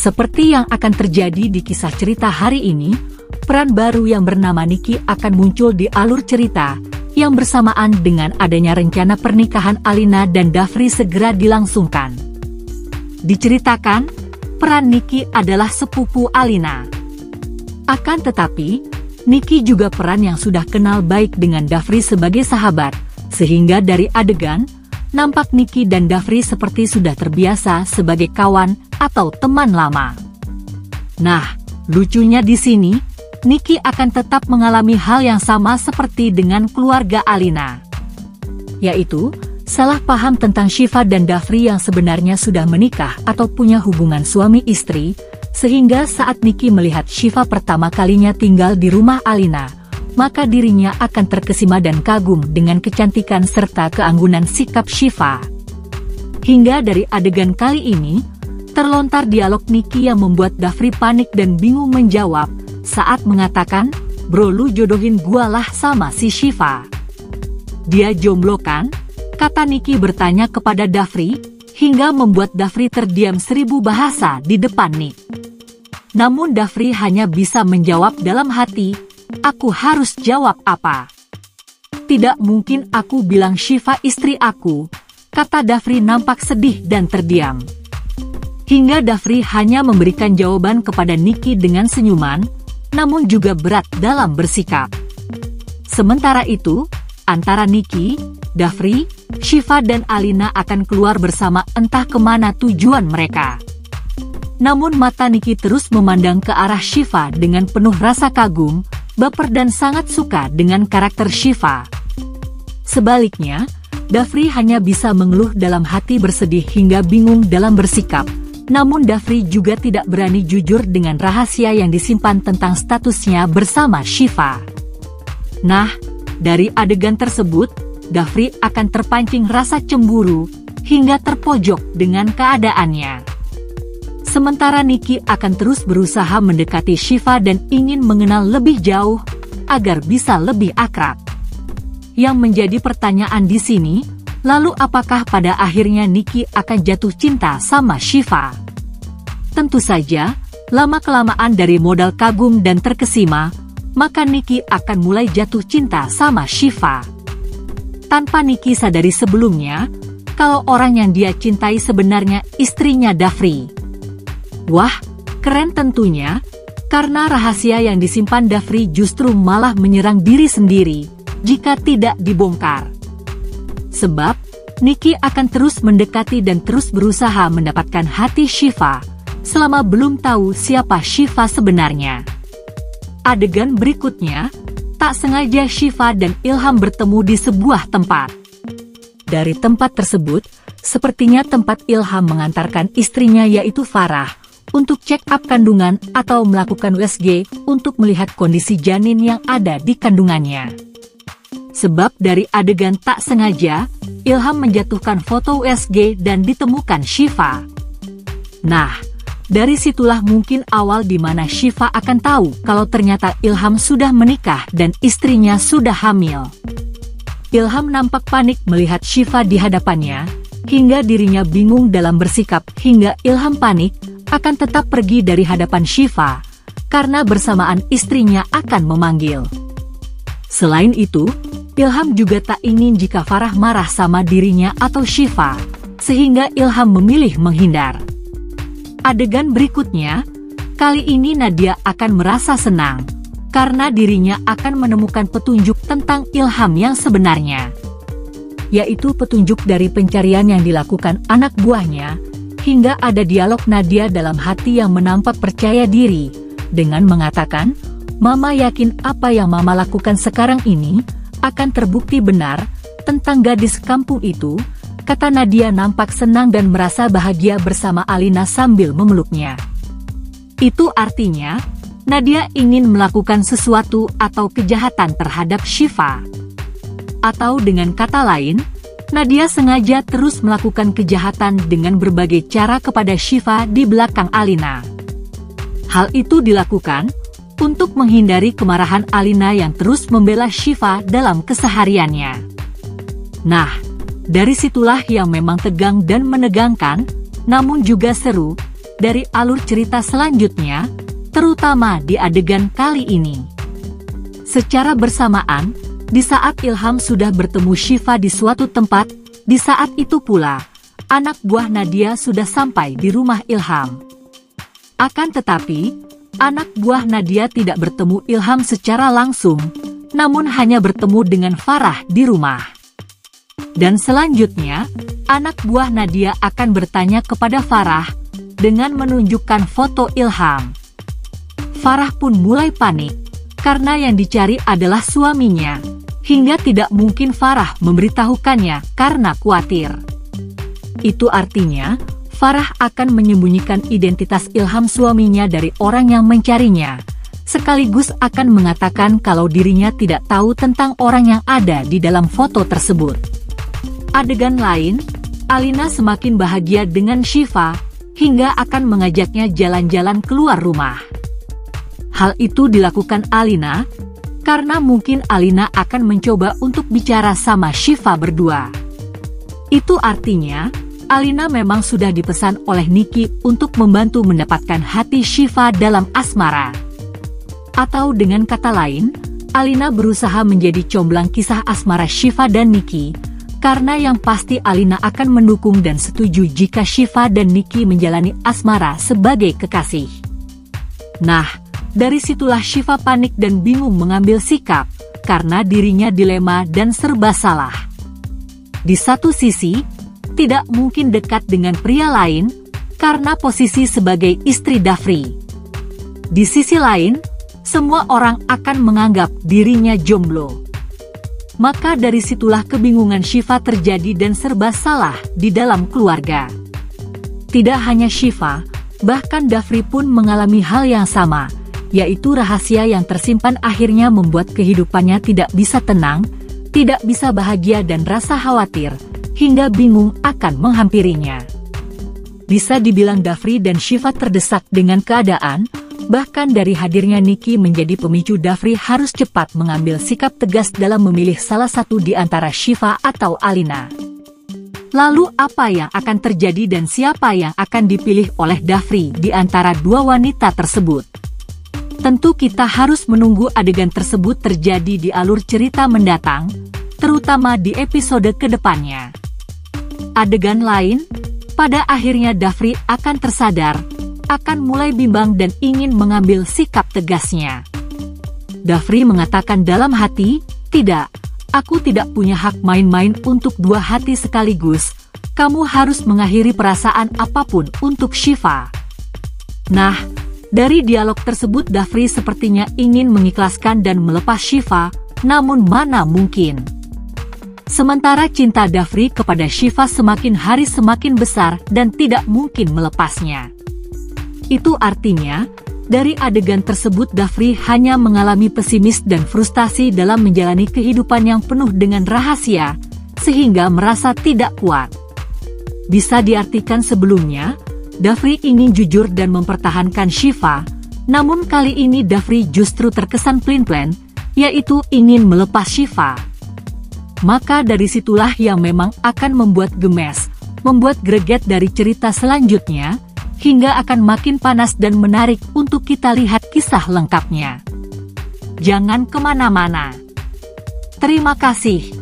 Seperti yang akan terjadi di kisah cerita hari ini, peran baru yang bernama Niki akan muncul di alur cerita, yang bersamaan dengan adanya rencana pernikahan Alina dan Dafri segera dilangsungkan. Diceritakan, peran Niki adalah sepupu Alina. Akan tetapi, Niki juga peran yang sudah kenal baik dengan Dafri sebagai sahabat, sehingga dari adegan, nampak Niki dan Dafri seperti sudah terbiasa sebagai kawan atau teman lama. Nah, lucunya di sini, Niki akan tetap mengalami hal yang sama seperti dengan keluarga Alina, yaitu salah paham tentang Syifa dan Dafri yang sebenarnya sudah menikah atau punya hubungan suami istri, sehingga saat Niki melihat Syifa pertama kalinya tinggal di rumah Alina, maka dirinya akan terkesima dan kagum dengan kecantikan serta keanggunan sikap Syifa. Hingga dari adegan kali ini, terlontar dialog Niki yang membuat Dafri panik dan bingung menjawab, saat mengatakan, "Bro, lu jodohin gua lah sama si Syifa." "Dia jomblo kan?" kata Niki bertanya kepada Dafri, hingga membuat Dafri terdiam 1000 bahasa di depan Nick. Namun Dafri hanya bisa menjawab dalam hati, "Aku harus jawab apa? Tidak mungkin aku bilang Syifa istri aku," kata Dafri nampak sedih dan terdiam. Hingga Dafri hanya memberikan jawaban kepada Niki dengan senyuman, namun juga berat dalam bersikap. Sementara itu, antara Niki, Dafri, Syifa dan Alina akan keluar bersama entah kemana tujuan mereka. Namun mata Niki terus memandang ke arah Syifa dengan penuh rasa kagum, baper dan sangat suka dengan karakter Syifa. Sebaliknya, Dafri hanya bisa mengeluh dalam hati bersedih hingga bingung dalam bersikap. Namun Dafri juga tidak berani jujur dengan rahasia yang disimpan tentang statusnya bersama Syifa. Nah, dari adegan tersebut, Dafri akan terpancing rasa cemburu, hingga terpojok dengan keadaannya. Sementara Niki akan terus berusaha mendekati Syifa dan ingin mengenal lebih jauh, agar bisa lebih akrab. Yang menjadi pertanyaan di sini, lalu apakah pada akhirnya Niki akan jatuh cinta sama Syifa? Tentu saja, lama-kelamaan dari modal kagum dan terkesima, maka Niki akan mulai jatuh cinta sama Syifa. Tanpa Niki sadari sebelumnya, kalau orang yang dia cintai sebenarnya istrinya Dafri. Wah, keren tentunya, karena rahasia yang disimpan Dafri justru malah menyerang diri sendiri, jika tidak dibongkar. Sebab, Niki akan terus mendekati dan terus berusaha mendapatkan hati Syifa, selama belum tahu siapa Syifa sebenarnya. Adegan berikutnya, tak sengaja Syifa dan Ilham bertemu di sebuah tempat. Dari tempat tersebut, sepertinya tempat Ilham mengantarkan istrinya yaitu Farah, untuk check up kandungan atau melakukan USG untuk melihat kondisi janin yang ada di kandungannya. Sebab dari adegan tak sengaja, Ilham menjatuhkan foto USG dan ditemukan Syifa. Nah, dari situlah mungkin awal di mana Syifa akan tahu kalau ternyata Ilham sudah menikah dan istrinya sudah hamil. Ilham nampak panik melihat Syifa di hadapannya, hingga dirinya bingung dalam bersikap hingga Ilham panik, akan tetap pergi dari hadapan Syifa, karena bersamaan istrinya akan memanggil. Selain itu, Ilham juga tak ingin jika Farah marah sama dirinya atau Syifa, sehingga Ilham memilih menghindar. Adegan berikutnya, kali ini Nadia akan merasa senang, karena dirinya akan menemukan petunjuk tentang Ilham yang sebenarnya, yaitu petunjuk dari pencarian yang dilakukan anak buahnya, hingga ada dialog Nadia dalam hati yang menampak percaya diri, dengan mengatakan, "Mama yakin apa yang Mama lakukan sekarang ini, akan terbukti benar, tentang gadis kampung itu," kata Nadia nampak senang dan merasa bahagia bersama Alina sambil memeluknya. Itu artinya, Nadia ingin melakukan sesuatu atau kejahatan terhadap Syifa. Atau dengan kata lain, Nadia sengaja terus melakukan kejahatan dengan berbagai cara kepada Syifa di belakang Alina. Hal itu dilakukan untuk menghindari kemarahan Alina yang terus membela Syifa dalam kesehariannya. Nah, dari situlah yang memang tegang dan menegangkan, namun juga seru, dari alur cerita selanjutnya, terutama di adegan kali ini. Secara bersamaan, di saat Ilham sudah bertemu Syifa di suatu tempat, di saat itu pula, anak buah Nadia sudah sampai di rumah Ilham. Akan tetapi, anak buah Nadia tidak bertemu Ilham secara langsung, namun hanya bertemu dengan Farah di rumah. Dan selanjutnya, anak buah Nadia akan bertanya kepada Farah dengan menunjukkan foto Ilham. Farah pun mulai panik, karena yang dicari adalah suaminya, hingga tidak mungkin Farah memberitahukannya karena khawatir. Itu artinya, Farah akan menyembunyikan identitas Ilham suaminya dari orang yang mencarinya, sekaligus akan mengatakan kalau dirinya tidak tahu tentang orang yang ada di dalam foto tersebut. Adegan lain, Alina semakin bahagia dengan Syifa, hingga akan mengajaknya jalan-jalan keluar rumah. Hal itu dilakukan Alina, karena mungkin Alina akan mencoba untuk bicara sama Syifa berdua. Itu artinya, Alina memang sudah dipesan oleh Niki untuk membantu mendapatkan hati Syifa dalam asmara. Atau dengan kata lain, Alina berusaha menjadi comblang kisah asmara Syifa dan Niki, karena yang pasti Alina akan mendukung dan setuju jika Syifa dan Niki menjalani asmara sebagai kekasih. Nah, dari situlah Syifa panik dan bingung mengambil sikap, karena dirinya dilema dan serba salah. Di satu sisi, tidak mungkin dekat dengan pria lain, karena posisi sebagai istri Dhafri. Di sisi lain, semua orang akan menganggap dirinya jomblo. Maka dari situlah kebingungan Syifa terjadi dan serba salah di dalam keluarga. Tidak hanya Syifa, bahkan Dhafri pun mengalami hal yang sama, yaitu rahasia yang tersimpan akhirnya membuat kehidupannya tidak bisa tenang, tidak bisa bahagia dan rasa khawatir, hingga bingung akan menghampirinya. Bisa dibilang Dhafri dan Syifa terdesak dengan keadaan, bahkan dari hadirnya Niki menjadi pemicu Dhafri harus cepat mengambil sikap tegas dalam memilih salah satu di antara Syifa atau Alina. Lalu apa yang akan terjadi dan siapa yang akan dipilih oleh Dhafri di antara dua wanita tersebut? Tentu kita harus menunggu adegan tersebut terjadi di alur cerita mendatang, terutama di episode kedepannya. Adegan lain, pada akhirnya Dhafri akan tersadar, akan mulai bimbang dan ingin mengambil sikap tegasnya. Dhafri mengatakan dalam hati, "Tidak, aku tidak punya hak main-main untuk dua hati sekaligus, kamu harus mengakhiri perasaan apapun untuk Syifa." Nah, dari dialog tersebut Dhafri sepertinya ingin mengikhlaskan dan melepas Syifa, namun mana mungkin. Sementara cinta Dhafri kepada Syifa semakin hari semakin besar dan tidak mungkin melepasnya. Itu artinya, dari adegan tersebut Dhafri hanya mengalami pesimis dan frustasi dalam menjalani kehidupan yang penuh dengan rahasia, sehingga merasa tidak kuat. Bisa diartikan sebelumnya, Dhafri ingin jujur dan mempertahankan Syifa, namun kali ini Dhafri justru terkesan pelin-pelan, yaitu ingin melepas Syifa. Maka dari situlah yang memang akan membuat gemes, membuat greget dari cerita selanjutnya, hingga akan makin panas dan menarik untuk kita lihat kisah lengkapnya. Jangan kemana-mana. Terima kasih.